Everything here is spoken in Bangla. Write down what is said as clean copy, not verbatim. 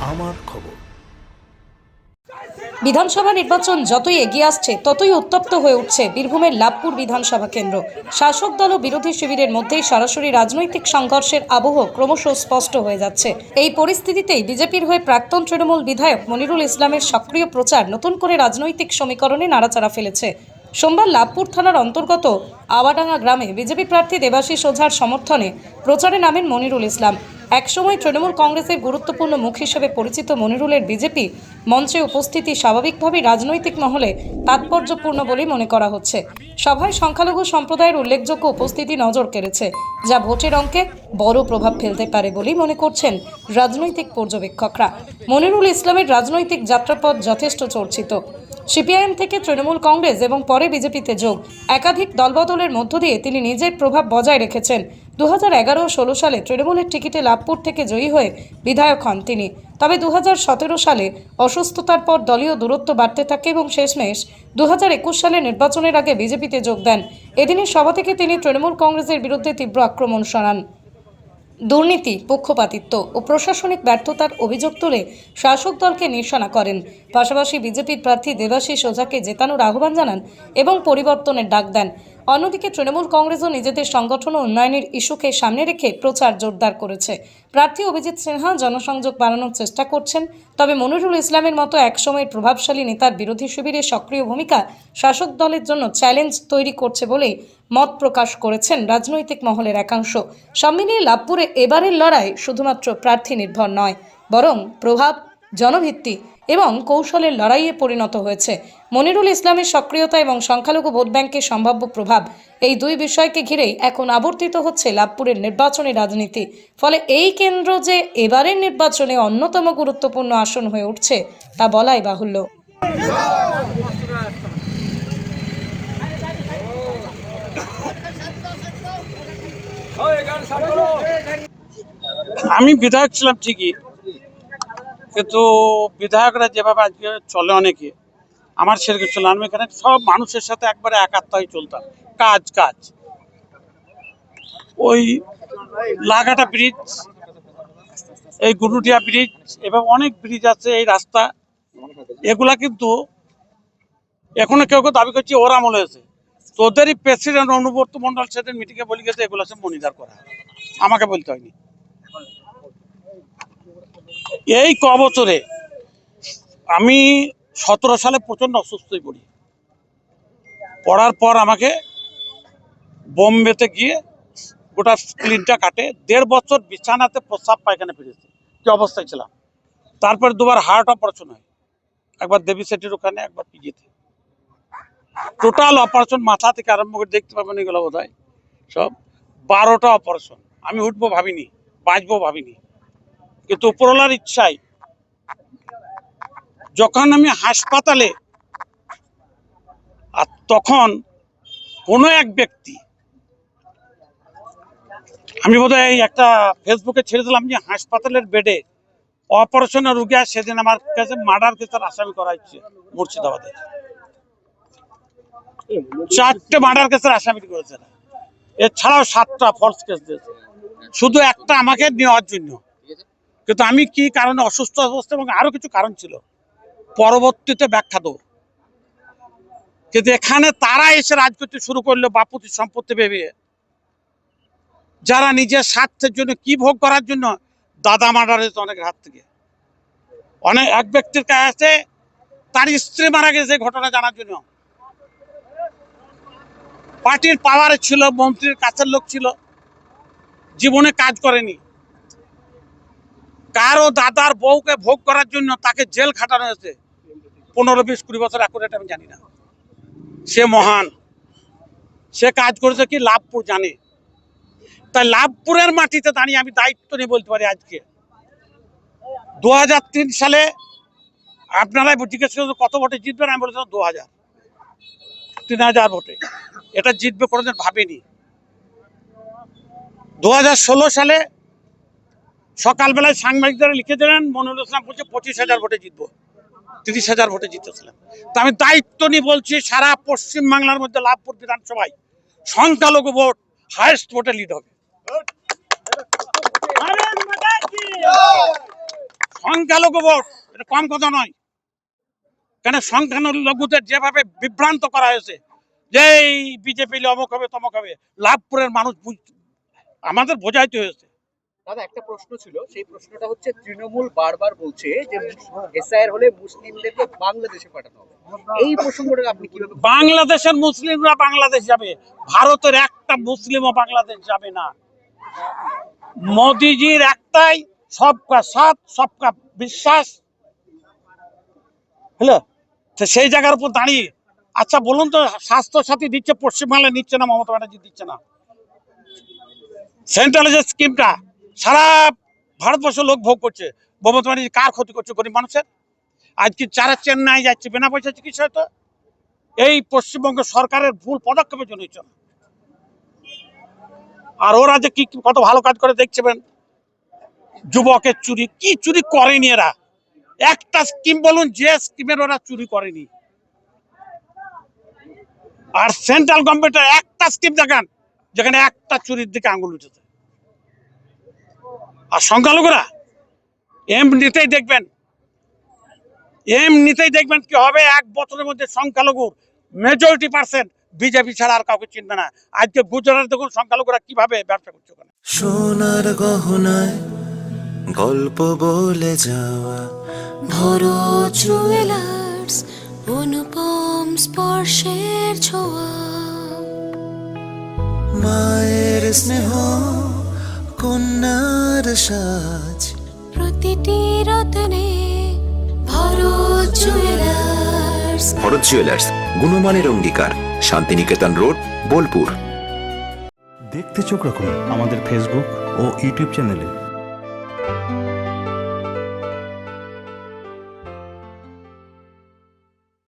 আমার খবর। বিধানসভা নির্বাচন যতই এগিয়ে আসছে ততই উত্তপ্ত হয়ে উঠছে বীরভূমের লাভপুর বিধানসভা কেন্দ্র। শাসক দল ও বিরোধী শিবিরের মধ্যেই সরাসরি রাজনৈতিক সংঘর্ষের আবহ ক্রমশ স্পষ্ট হয়ে যাচ্ছে। এই পরিস্থিতিতেই বিজেপির হয়ে প্রাক্তন তৃণমূল বিধায়ক মনিরুল ইসলামের সক্রিয় প্রচার নতুন করে রাজনৈতিক সমীকরণে নাড়াচাড়া ফেলেছে। সোমবার লাভপুর থানার অন্তর্গত আওয়াডাঙ্গা গ্রামে বিজেপি প্রার্থী দেবাশিস ওঝার সমর্থনে প্রচারে নামেন মনিরুল ইসলাম। একসময় তৃণমূল কংগ্রেসের গুরুত্বপূর্ণ মুখ হিসেবে পরিচিত মনিরুলের বিজেপি মঞ্চে উপস্থিতি স্বাভাবিকভাবেই রাজনৈতিক মহলে তাৎপর্যপূর্ণ বলেই মনে করা হচ্ছে। সভায় সংখ্যালঘু সম্প্রদায়ের উল্লেখযোগ্য উপস্থিতি নজর কেড়েছে, যা ভোটের অঙ্কে বড় প্রভাব ফেলতে পারে বলেই মনে করছেন রাজনৈতিক পর্যবেক্ষকরা। মনিরুল ইসলামের রাজনৈতিক যাত্রাপথ যথেষ্ট চর্চিত। সিপিআইএম থেকে তৃণমূল কংগ্রেস এবং পরে বিজেপিতে যোগ, একাধিক দলবদলের মধ্য দিয়ে তিনি নিজের প্রভাব বজায় রেখেছেন। 2011-16 সালে তৃণমূলের টিকিটে লাভপুর থেকে জয়ী হয়ে বিধায়ক হন তিনি। তবে 2017 সালে অসুস্থতার পর দলীয় দূরত্ব বাড়তে থাকে এবং শেষমেশ 2021 সালে নির্বাচনের আগে বিজেপিতে যোগ দেন। এদিনের সভা থেকে তিনি তৃণমূল কংগ্রেসের বিরুদ্ধে তীব্র আক্রমণ শানান। দুর্নীতি, পক্ষপাতিত্ব ও প্রশাসনিক ব্যর্থতার অভিযোগ তুলে শাসক দলকে নিশানা করেন। পাশাপাশি বিজেপির প্রার্থী দেবাশিস ওঝাকে জেতানোর আহ্বান জানান এবং পরিবর্তনের ডাক দেন। অন্যদিকে তৃণমূল কংগ্রেসও নিজেদের সংগঠন ও উন্নয়নের ইস্যুকে সামনে রেখে প্রচার জোরদার করেছে। প্রার্থী অভিজিৎ সিনহা জনসংযোগ বাড়ানোর চেষ্টা করছেন, তবে মনিরুল ইসলামের মতো একসময়ের প্রভাবশালী নেতার বিরোধী শিবিরের সক্রিয় ভূমিকা শাসক দলের জন্য চ্যালেঞ্জ তৈরি করছে বলেই মত প্রকাশ করেছেন রাজনৈতিক মহলের একাংশ। সব মিলিয়ে লাভপুরে এবারের লড়াই শুধুমাত্র প্রার্থী নির্ভর নয়, বরং প্রভাব, জনভিত্তি এবং কৌশলের লড়াইয়ে পরিণত হয়েছে। মনিরুল ইসলামের সক্রিয়তা এবং সংখ্যালঘু ভোট ব্যাংকের সম্ভাব্য প্রভাব, এই দুই বিষয়কে ঘিরেই এখন আবর্তিত হচ্ছে লাভপুরের নির্বাচনী রাজনীতি। ফলে এই কেন্দ্র যে এবারের নির্বাচনে অন্যতম গুরুত্বপূর্ণ আসন হয়ে উঠছে তা বলাই বাহুল্য। আমি বিধায়ক ছিলাম ঠিকই, কিন্তু বিধায়করা যেভাবে আজকে চলে অনেকে, আমার সেরকম ছিল। আমি এখানে সব মানুষের সাথে একবারে একাত্ম হয়ে চলতাম। কাজ কাজ ওই লাগাটা ব্রিজ, এই গুরুটিয়া ব্রিজ, এভাবে অনেক ব্রিজ আছে, এই রাস্তা, এগুলা কিন্তু এখনো কেউ কেউ দাবি করছে ওরা আমল হয়েছে। তোদেরই প্রেসিডেন্ট অনুব্রত মন্ডল সেদিন মিটিংয়ে বলে গেছে এগুলো সব মনিদার করা, আমাকে বলতে হয়নি। এই ক বছরে আমি 17 সালে প্রচন্ড অসুস্থ হয়ে পড়ি। পড়ার পর আমাকে বোম্বেতে গিয়ে গোটা ক্লিনটা কাটে 1.5 বছর বিছানাতে প্রস্রাব পায়খানা ফিরেছে, কি অবস্থায় ছিলাম। তারপর দুবার হার্ট অপারেশন হয়, একবার দেবী সেটির ওখানে, একবার পিজিতে। টোটাল অপারেশন মাথা থেকে আরম্ভ করে দেখতে পাবেন এগুলো বোধ হয় সব 12টা অপারেশন। আমি উঠবো ভাবিনি, বাঁচবো ভাবিনি, কিন্তু উপরওয়ালার ইচ্ছায় যখন আমি হাসপাতালে, আর তখন কোনো এক ব্যক্তি, আমি বোধহয় এই একটা ফেসবুকে ছেড়ে দিলাম যে হাসপাতালের বেডে অপারেশনের রুগী, সেদিন আমার কাছে মার্ডার কেসের আসামি করা হচ্ছে মুর্শিদাবাদে। 4টে মার্ডার কেসের আসামি করেছে, এছাড়াও 7টা ফলস কেস দিয়েছে, শুধু একটা আমাকে নেওয়ার জন্য। কিন্তু আমি কি কারণে অসুস্থ অবস্থা এবং আরো কিছু কারণ ছিল, পরবর্তীতে ব্যাখ্যা দেব। কিন্তু এখানে তারা এসে রাজ করতে শুরু করলো বাপুতি সম্পত্তি ভেবে, যারা নিজের স্বার্থের জন্য কি ভোগ করার জন্য। দাদা মার্ডার হয়েছে অনেক হাত থেকে, অনেক এক ব্যক্তির কাছে তার স্ত্রী মারা গেছে ঘটনা জানার জন্য। পার্টির পাওয়ারে ছিল, মন্ত্রীর কাছের লোক ছিল, জীবনে কাজ করেনি। কারো দাদার বউকে ভোগ করার জন্য তাকে জেল খাটানো হয়েছে 15, 20, 20 বছর, অ্যাকুরেট আমি জানি না। সে মহান, সে কাজ করেছে কি লাভপুর জানে। তাই লাভপুরের মাটিতে দাঁড়িয়ে আমি দায়িত্ব নিয়ে বলতে পারি, আজকে 2003 সালে আপনারাই জিজ্ঞেস করেছেন কত ভোটে জিতবেন, আমি বলেছিলাম 3000 ভোটে এটা জিতবে, কোনোদিন ভাবিনি। 2016 সালে সকালবেলায় সাংবাদিকরা লিখে দিলেন মনিরুল ইসলাম বলছে 25,000 ভোটে জিতবো, 30,000 ভোটে জিতেছিলাম। তা আমি দায়িত্ব নিয়ে বলছি, সারা পশ্চিমবাংলার মধ্যে লাভপুর বিধানসভায় সংখ্যালঘু ভোট হাইয়েস্ট ভোটে লিড হবে। সংখ্যালঘু ভোট, এটা কম কথা নয়। কেন সংখ্যালঘুদের যেভাবে বিভ্রান্ত করা হয়েছে যে এই বিজেপি অমুক হবে তমক হবে, লাভপুরের মানুষ আমাদের বোঝাইতে হয়েছে। দাদা একটা প্রশ্ন ছিল, সেই প্রশ্নটা হচ্ছে তৃণমূল বারবার বলছে যে এসআইআর হলে মুসলিমদেরকে বাংলাদেশে পাঠানো হবে, এই প্রসঙ্গটা আপনি কিভাবে? বাংলাদেশের মুসলিমরা বাংলাদেশ যাবে, ভারতের একটা মুসলিমও বাংলাদেশ যাবে না। মোদিজির একটাই সবকা সাথ সবকা বিশ্বাস, হ্যালো। তো সেই জায়গার উপর দাঁড়িয়ে আচ্ছা বলুন তো, স্বাস্থ্য সাথী দিচ্ছে, পশ্চিমবাংলায় নিচ্ছে না, মমতা ব্যানার্জি দিচ্ছে না। সেন্ট্রাল যে স্কিমটা সারা ভারতবর্ষের লোক ভোগ করছে, মমতা ব্যানার্জি কার ক্ষতি করছে? গরিব মানুষের। আজকে যারা চেন্নাই যাচ্ছে বিনা পয়সা চিকিৎসা হতো, এই পশ্চিমবঙ্গ সরকারের ভুল পদক্ষেপের জন্য হচ্ছে না। আর ওরা যে কি কত ভালো কাজ করে দেখছেন, যুবকের চুরি, কি চুরি করেনি এরা? একটা স্কিম বলুন যে স্কিমের ওরা চুরি করেনি। আর সেন্ট্রাল গভর্নমেন্টের একটা স্কিম দেখান যেখানে একটা চুরির দিকে আঙুল উঠেছে। আর সংখ্যালঘুরা এমনিতেই দেখবেন কি হবে। 1 বছরের মধ্যে সংখ্যালঘুর মেজরিটি পার্সেন্ট বিজেপি ছাড়া আর কাউকে চিনবে না। আজকে গুজরাট দেখুন সংখ্যালঘুরা কিভাবে ব্যবসা করছে ওখানে। সোনার গহনায় গল্প বলে যাওয়া ভরো জুয়েলার্স, অনুপম স্পর্শের ছোঁয়া, মায়ের স্নেহ কন্যার সাজ, প্রতিটি রত্নে ভরো জুয়েলার্স। ভরত জুয়েলার্স, গুণমানের অঙ্গীকার, শান্তিনিকেতন রোড, বোলপুর। দেখতে চোখ রাখুন আমাদের ফেসবুক ও ইউটিউব চ্যানেলে।